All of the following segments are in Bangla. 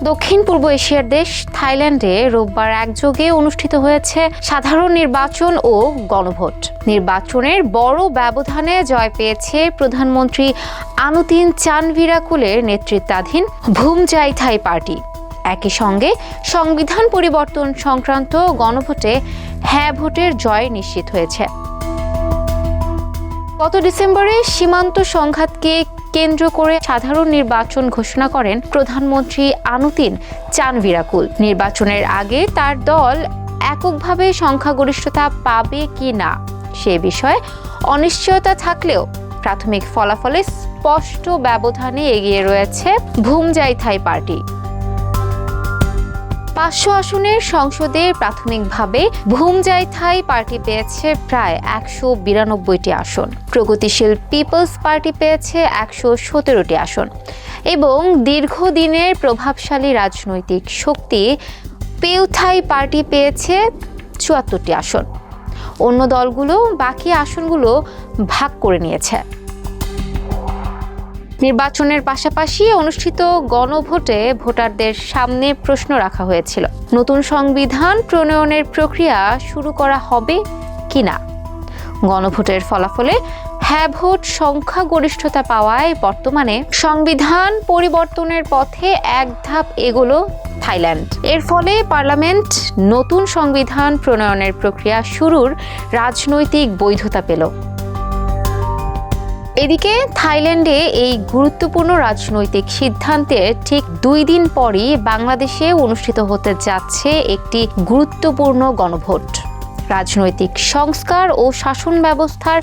দক্ষিণ পূর্ব এশিয়ার দেশ থাইল্যান্ডে রোববার একযোগে অনুষ্ঠিত হয়েছে সাধারণ নির্বাচন ও গণভোট। নির্বাচনের বড় ব্যবধানে জয় পেয়েছে প্রধানমন্ত্রী আনুতিন চানভিরাকুলের নেতৃত্বাধীন ভুমজাইথাই পার্টি। একই সঙ্গে সংবিধান পরিবর্তন সংক্রান্ত গণভোটে হ্যাঁ ভোটের জয় নিশ্চিত হয়েছে। গত ডিসেম্বরে সীমান্ত সংঘাতকে কেন্দ্র করে সাধারণ নির্বাচন ঘোষণা করেন প্রধানমন্ত্রী আনুতিন চানভিরাকুল। নির্বাচনের আগে তার দল এককভাবে সংখ্যাগরিষ্ঠতা পাবে কি না সে বিষয়ে অনিশ্চয়তা থাকলেও প্রাথমিক ফলাফলে স্পষ্ট ব্যবধানে এগিয়ে রয়েছে ভুমজাইথাই পার্টি। 500 আসনের সংসদে প্রাথমিকভাবে ভুমজাইথাই পার্টি পেয়েছে প্রায় 192টি আসন, প্রগতিশীল পিপলস পার্টি পেয়েছে 117টি আসন এবং দীর্ঘদিনের প্রভাবশালী রাজনৈতিক শক্তি পেউথাই পার্টি পেয়েছে 74টি আসন। অন্য দলগুলো বাকি আসনগুলো ভাগ করে নিয়েছে। নির্বাচনের পাশাপাশি অনুষ্ঠিত গণভোটে ভোটারদের সামনে প্রশ্ন রাখা হয়েছিল, নতুন সংবিধান প্রণয়নের প্রক্রিয়া শুরু করা হবে কিনা। গণভোটের ফলাফলে হ্যাঁ ভোট সংখ্যাগরিষ্ঠতা পাওয়ায় বর্তমানে সংবিধান পরিবর্তনের পথে এক ধাপ এগোলো থাইল্যান্ড। এর ফলে পার্লামেন্ট নতুন সংবিধান প্রণয়নের প্রক্রিয়া শুরুর রাজনৈতিক বৈধতা পেল। এদিকে থাইল্যান্ডে এই গুরুত্বপূর্ণ রাজনৈতিক সিদ্ধান্তের ঠিক 2 দিন পরই বাংলাদেশে অনুষ্ঠিত হতে যাচ্ছে একটি গুরুত্বপূর্ণ গণভোট। রাজনৈতিক সংস্কার ও শাসন ব্যবস্থার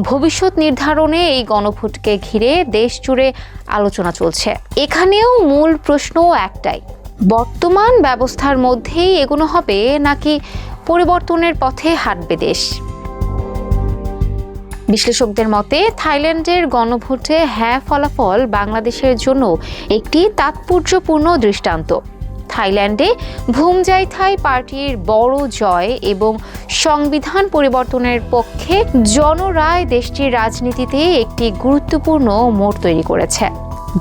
ভবিষ্যৎ নির্ধারণে এই গণভোটকে ঘিরে দেশ জুড়ে আলোচনা চলছে। এখানেও মূল প্রশ্ন একটাই, বর্তমান ব্যবস্থার মধ্যেই এগোনো হবে নাকি পরিবর্তনের পথে হাঁটবে দেশ। বিশ্লেষকদের মতে থাইল্যান্ডের গণভোটে হ্যাঁ ফলাফল বাংলাদেশের জন্য একটি তাৎপর্যপূর্ণ দৃষ্টান্ত। থাইল্যান্ডে ভুমজাইথাই পার্টির বড় জয় এবং সংবিধান পরিবর্তনের পক্ষে জনরায় দেশটির রাজনীতিতে একটি গুরুত্বপূর্ণ মোড় তৈরি করেছে।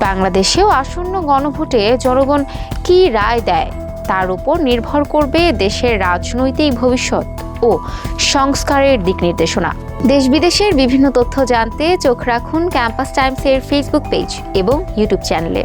বাংলাদেশেও আসন্ন গণভোটে জনগণ কী রায় দেয় তার উপর নির্ভর করবে দেশের রাজনৈতিক ভবিষ্যৎ ও সংস্কারের দিক নির্দেশনা। দেশ বিদেশের বিভিন্ন তথ্য জানতে চোখ রাখুন ক্যাম্পাস টাইমসের ফেসবুক পেজ এবং ইউটিউব চ্যানেলে।